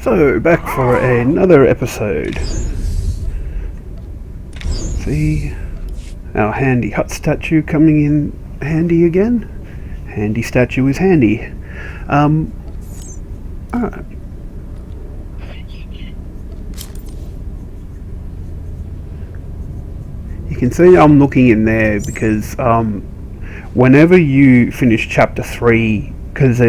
So, back for another episode. See, our handy hut statue coming in handy again. Handy statue is handy. Alright. You can see I'm looking in there because whenever you finish chapter 3, because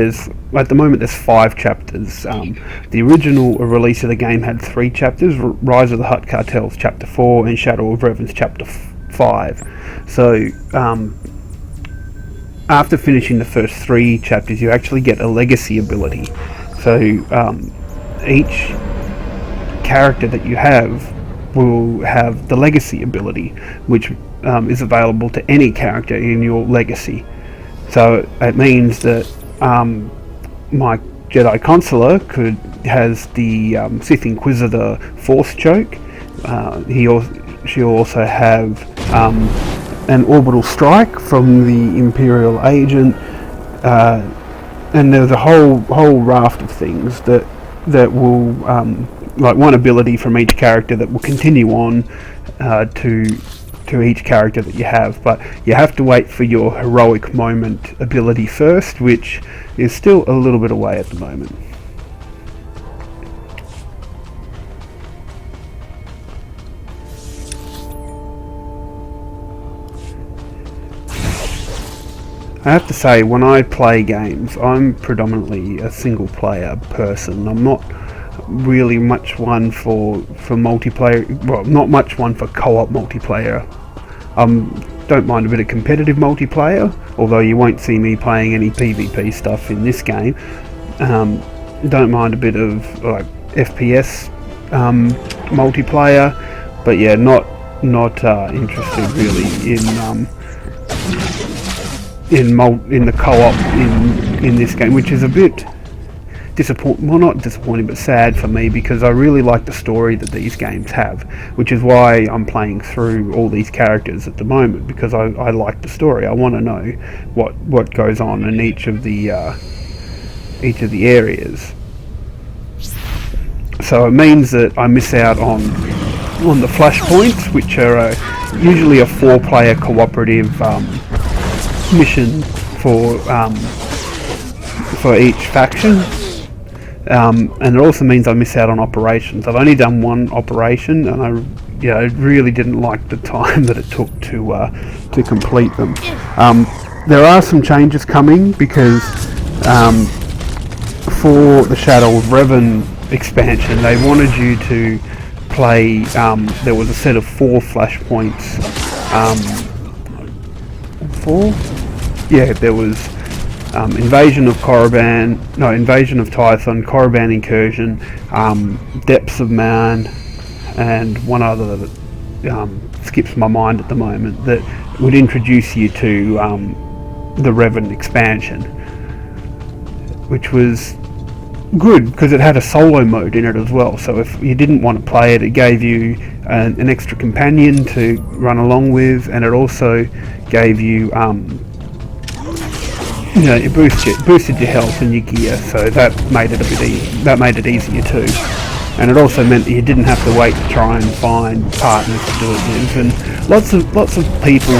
at the moment there's 5 chapters. The original release of the game had 3 chapters: Rise of the Hutt Cartels chapter 4 and Shadow of Revan's chapter 5. So after finishing the first 3 chapters, you actually get a legacy ability. So each character that you have will have the legacy ability, which is available to any character in your legacy. So it means that my Jedi Consular has the Sith Inquisitor Force Choke. She'll also have an orbital strike from the Imperial Agent, and there's a whole raft of things that will like one ability from each character that will continue on to each character that you have, but you have to wait for your heroic moment ability first, which is still a little bit away at the moment. I have to say, when I play games, I'm predominantly a single player person. I'm not really much one for multiplayer, well, not much one for co-op multiplayer. Don't mind a bit of competitive multiplayer, although you won't see me playing any PvP stuff in this game. Don't mind a bit of like FPS multiplayer, but yeah, not interested really in the co-op in this game, which is a bit not disappointing, but sad for me, because I really like the story that these games have, which is why I'm playing through all these characters at the moment, because I like the story. I want to know what goes on in each of the areas. So it means that I miss out on the flashpoints, which are usually a 4-player cooperative mission for each faction. And it also means I miss out on operations. I've only done one operation, and I really didn't like the time that it took to complete them. There are some changes coming, because for the Shadow of Revan expansion, they wanted you to play. There was a set of 4 flashpoints. 4? Yeah, there was. Invasion of Tython, Korriban Incursion, Depths of Man, and one other that skips my mind at the moment, that would introduce you to the Revan expansion, which was good because it had a solo mode in it as well. So if you didn't want to play it, it gave you an extra companion to run along with, and it also gave you it boosted your health and your gear, so that made it easier too. And it also meant that you didn't have to wait to try and find partners to do it with. And lots of people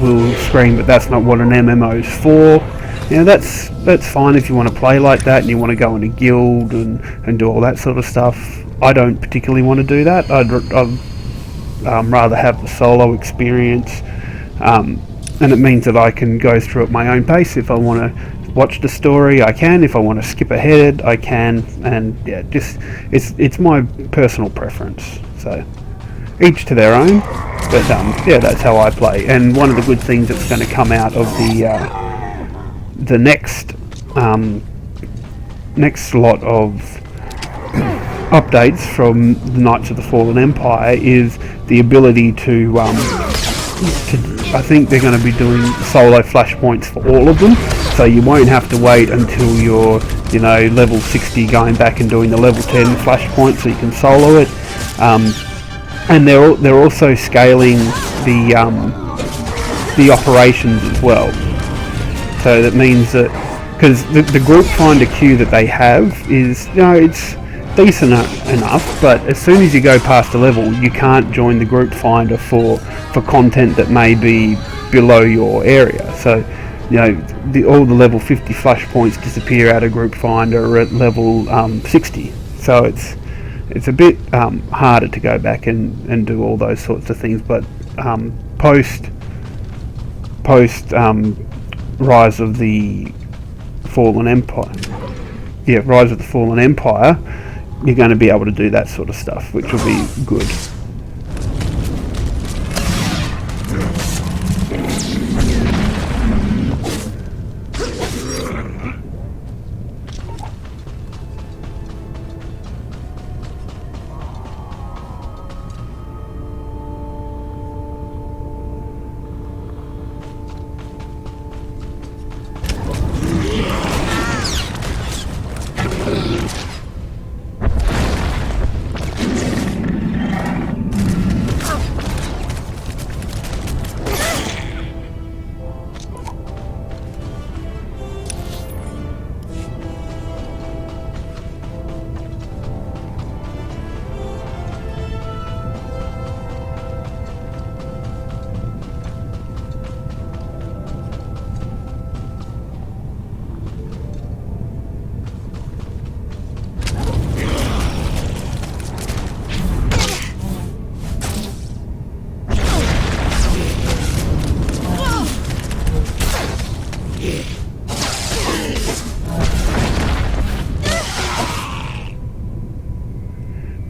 will scream that that's not what an MMO is for. That's fine if you want to play like that and you want to go in a guild and do all that sort of stuff. I don't particularly want to do that. I'd rather have the solo experience. And it means that I can go through at my own pace. If I want to watch the story, I can. If I want to skip ahead, I can. And yeah, it's my personal preference. So each to their own. But that's how I play. And one of the good things that's going to come out of the next lot of updates from the Knights of the Fallen Empire is the ability to I think they're going to be doing solo flashpoints for all of them, so you won't have to wait until you're level 60 going back and doing the level 10 flashpoint so you can solo it. And they're also scaling the operations as well. So that means that, because the group finder queue that they have is decent enough, but as soon as you go past a level, you can't join the group finder for content that may be below your area. So, you know, all the level 50 flash points disappear out of group finder at level 60. So it's a bit harder to go back and do all those sorts of things. But post Rise of the Fallen Empire, Rise of the Fallen Empire, you're going to be able to do that sort of stuff, which will be good.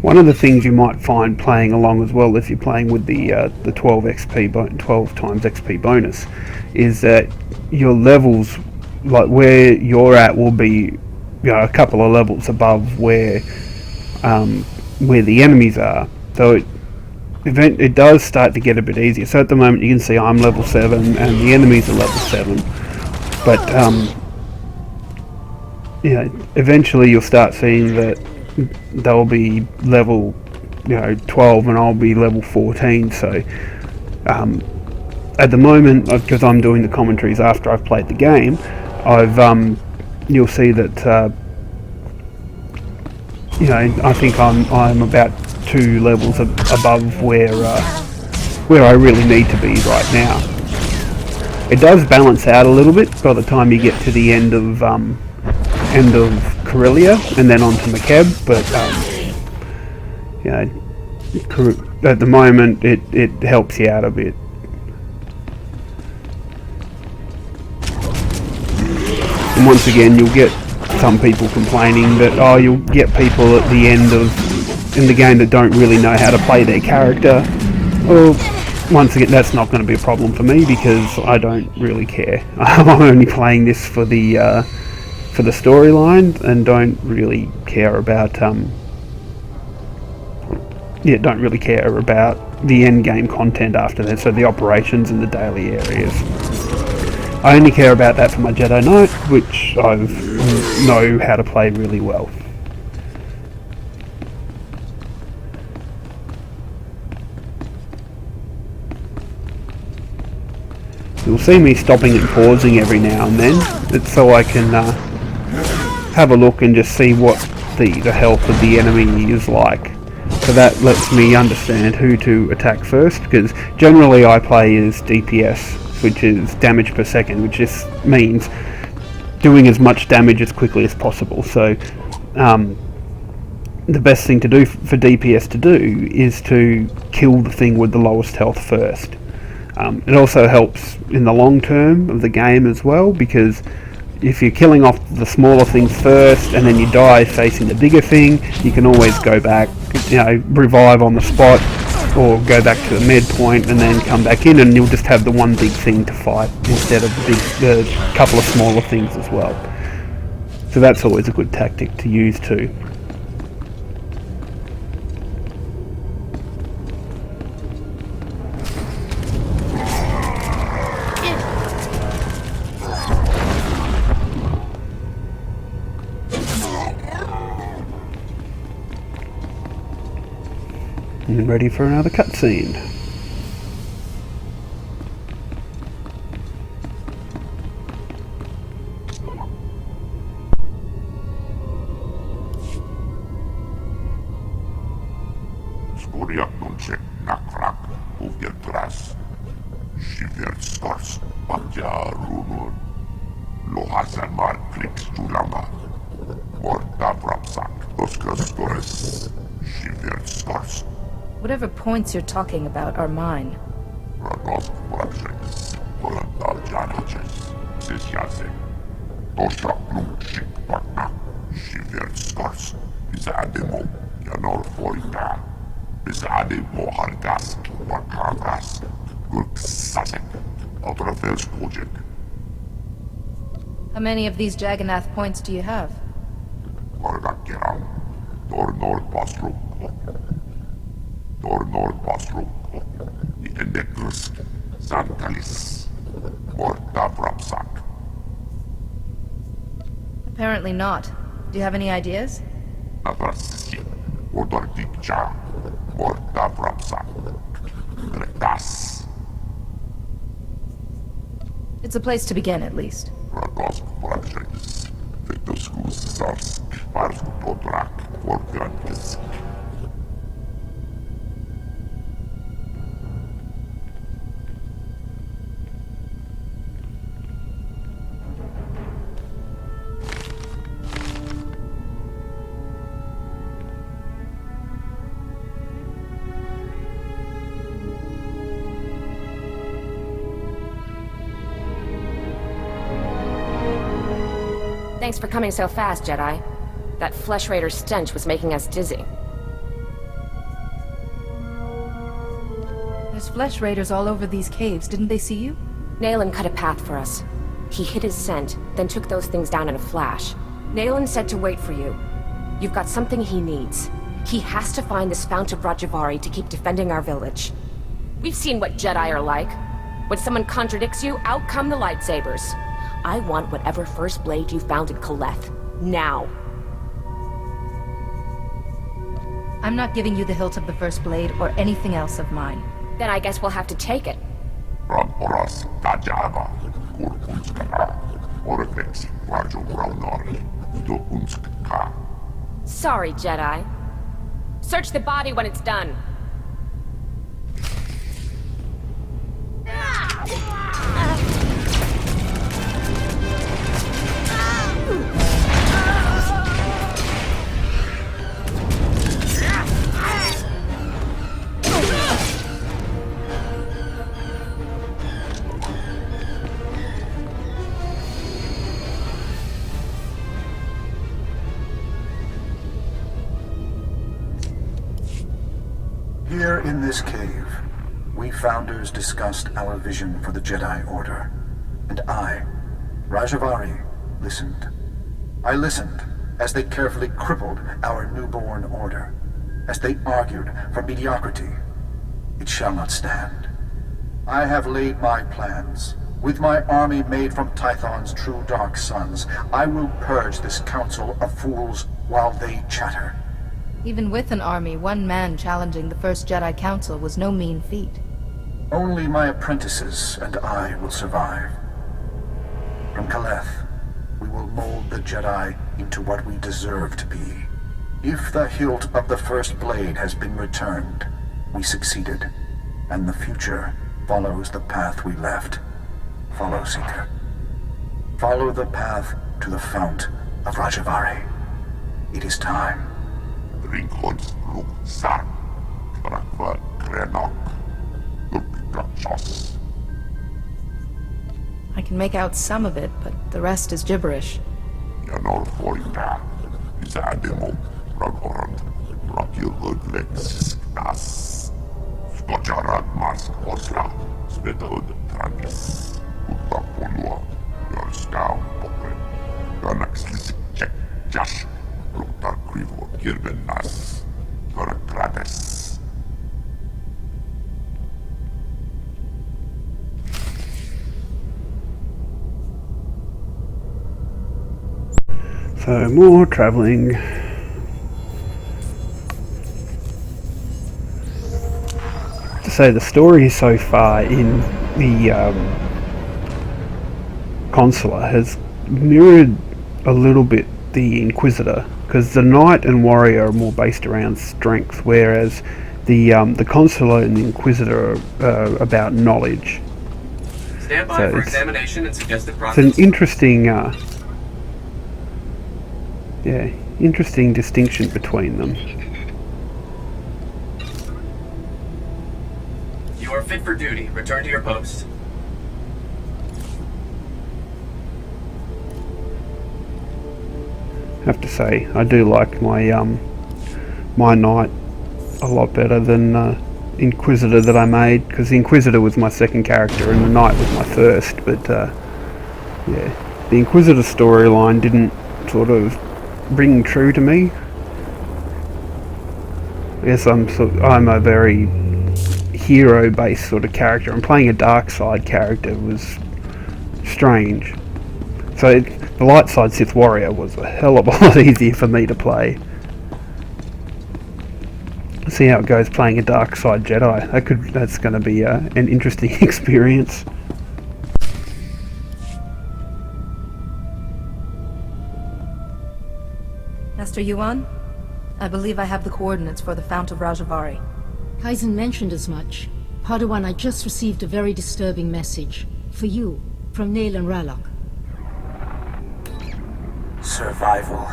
One of the things you might find playing along as well, if you're playing with the 12 times XP bonus, is that your levels, like where you're at, will be, a couple of levels above where the enemies are. So it does start to get a bit easier. So at the moment you can see I'm level 7 and the enemies are level 7, but eventually you'll start seeing that they'll be level 12 and I'll be level 14. So at the moment, because I'm doing the commentaries after I've played the game, you'll see that I think I'm about 2 levels above where I really need to be right now. It does balance out a little bit by the time you get to the end of Corellia and then on to McCab, but at the moment it helps you out a bit. And once again, you'll get some people complaining that you'll get people at the end in the game that don't really know how to play their character. Well, once again, that's not going to be a problem for me because I don't really care. I'm only playing this for the storyline and don't really care about the end game content after that, so the operations and the daily areas. I only care about that for my Jedi Knight, which I know how to play really well. You'll see me stopping and pausing every now and then. It's so I can have a look and just see what the health of the enemy is like. So that lets me understand who to attack first, because generally I play as DPS, which is damage per second, which just means doing as much damage as quickly as possible. So the best thing to do for DPS to do is to kill the thing with the lowest health first. It also helps in the long term of the game as well, because if you're killing off the smaller things first and then you die facing the bigger thing, you can always go back, revive on the spot, or go back to the med point and then come back in, and you'll just have the one big thing to fight instead of the couple of smaller things as well. So that's always a good tactic to use too. And ready for another cutscene. Skoriatunche nakrak uvietras. Shiverstors Panjarunun. Lohasan Marklix Julama. Morta Brapsak Oskastores. Shiverstors. Whatever points you're talking about are mine. Ranos Brapseks. Volantal Janaches. Sisyase. Tosha Blumchik Pakna. Shiverstors. Bizademo. Yanor Forita. Bizade Mohargas. Pakagas. Gurksasek. Ultrafels Project. How many of these Jagannath points do you have? Orgakeram. Nord Pastro. Nord Pastro. The Endekus. Santalis. Morta Brapsak. Apparently not. Do you have any ideas? Navrasisi. Odortikcha. Morta Brapsak. Gretas. It's a place to begin, at least. Rados Brapseks. Vetoskus Sars. Parsku Podrak. Organkis. Thanks for coming so fast, Jedi. That Flesh Raider stench was making us dizzy. There's flesh raiders all over these caves. Didn't they see you? Nayland cut a path for us. He hid his scent, then took those things down in a flash. Nayland said to wait for you. You've got something he needs. He has to find this Fount of Rajavari to keep defending our village. We've seen what Jedi are like. When someone contradicts you, out come the lightsabers. I want whatever first blade you found in Kaleth. Now. I'm not giving you the hilt of the first blade or anything else of mine. Then I guess we'll have to take it. Ramporas Tajava. Kurkunskana. Orvex. Rajo Raunari. Dokunska. Sorry, Jedi. Search the body when it's done. Here in this cave, we Founders discussed our vision for the Jedi Order, and I, Rajavari, listened. I listened as they carefully crippled our newborn order, as they argued for mediocrity. It shall not stand. I have laid my plans. With my army made from Tython's true dark sons, I will purge this council of fools while they chatter. Even with an army, one man challenging the first Jedi Council was no mean feat. Only my apprentices and I will survive. From Kaleth, we will mold the Jedi into what we deserve to be. If the hilt of the first blade has been returned, we succeeded, and the future follows the path we left. Follow, Seeker. Follow the path to the Fount of Rajavari. It is time. Rinkons Luksan. Krakva Krenok. Lukdachos. I can make out some of it, but the rest is gibberish. Yanor Forita. Izademo. Ragorant. Rakil Urlex. Nas. Skocharat Mask Osla. Svetod Tragis. Utapolua. Yorstown Poker. Ganaxlis Check Jash. Luktar Krivo Kirben Nas. Gorakrades. So more travelling. To say the story so far in the Consular has mirrored a little bit the Inquisitor, because the Knight and Warrior are more based around strength, whereas the Consular and the Inquisitor are about knowledge. Stand by So for it's- examination and suggested It's process. an interesting, interesting distinction between them. You are fit for duty. Return to your post. I have to say, I do like my knight a lot better than Inquisitor that I made, because the Inquisitor was my second character and the knight was my first. But yeah, the Inquisitor storyline didn't sort of ring true to me. I guess I'm a very hero-based sort of character, and playing a dark side character was strange. So the light side Sith warrior was a hell of a lot easier for me to play. See how it goes playing a dark side Jedi. That's going to be an interesting experience. Master Yuan, I believe I have the coordinates for the Fount of Rajavari. Kaizen mentioned as much. Padawan, I just received a very disturbing message. For you, from Nail and Ralok. Survival.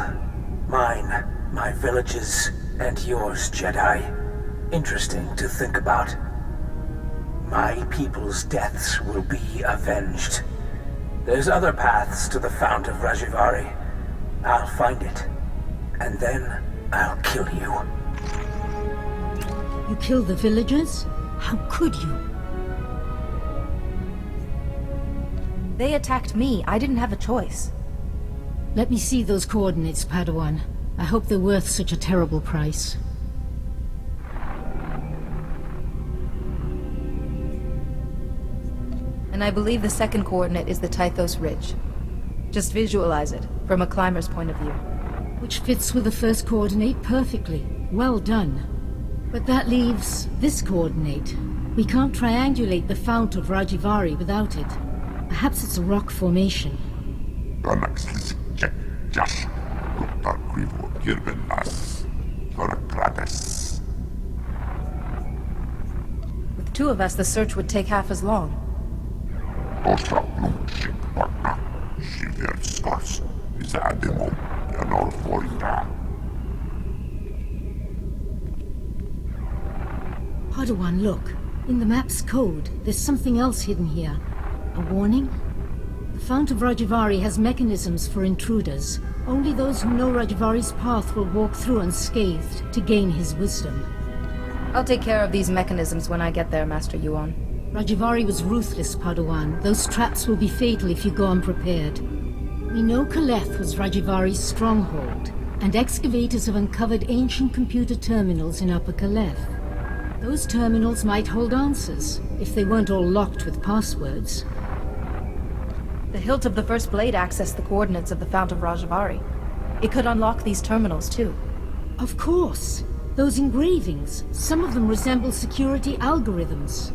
Mine, my villages, and yours, Jedi. Interesting to think about. My people's deaths will be avenged. There's other paths to the Fount of Rajavari. I'll find it. And then I'll kill you. You killed the villagers? How could you? They attacked me. I didn't have a choice. Let me see those coordinates, Padawan. I hope they're worth such a terrible price. And I believe the second coordinate is the Tythos Ridge. Just visualize it, from a climber's point of view. Which fits with the first coordinate perfectly. Well done. But that leaves this coordinate. We can't triangulate the Fount of Rajivari without it. Perhaps it's a rock formation. With two of us, the search would take half as long. Padawan, look. In the map's code, there's something else hidden here. A warning? The Fount of Rajivari has mechanisms for intruders. Only those who know Rajivari's path will walk through unscathed to gain his wisdom. I'll take care of these mechanisms when I get there, Master Yuan. Rajivari was ruthless, Padawan. Those traps will be fatal if you go unprepared. We know Kaleth was Rajivari's stronghold, and excavators have uncovered ancient computer terminals in Upper Kaleth. Those terminals might hold answers, if they weren't all locked with passwords. The hilt of the First Blade accessed the coordinates of the Fount of Rajavari. It could unlock these terminals, too. Of course! Those engravings, some of them resemble security algorithms.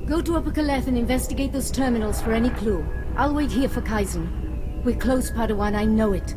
Go to Upper Kaleth and investigate those terminals for any clue. I'll wait here for Kaizen. We're close, Padawan, I know it.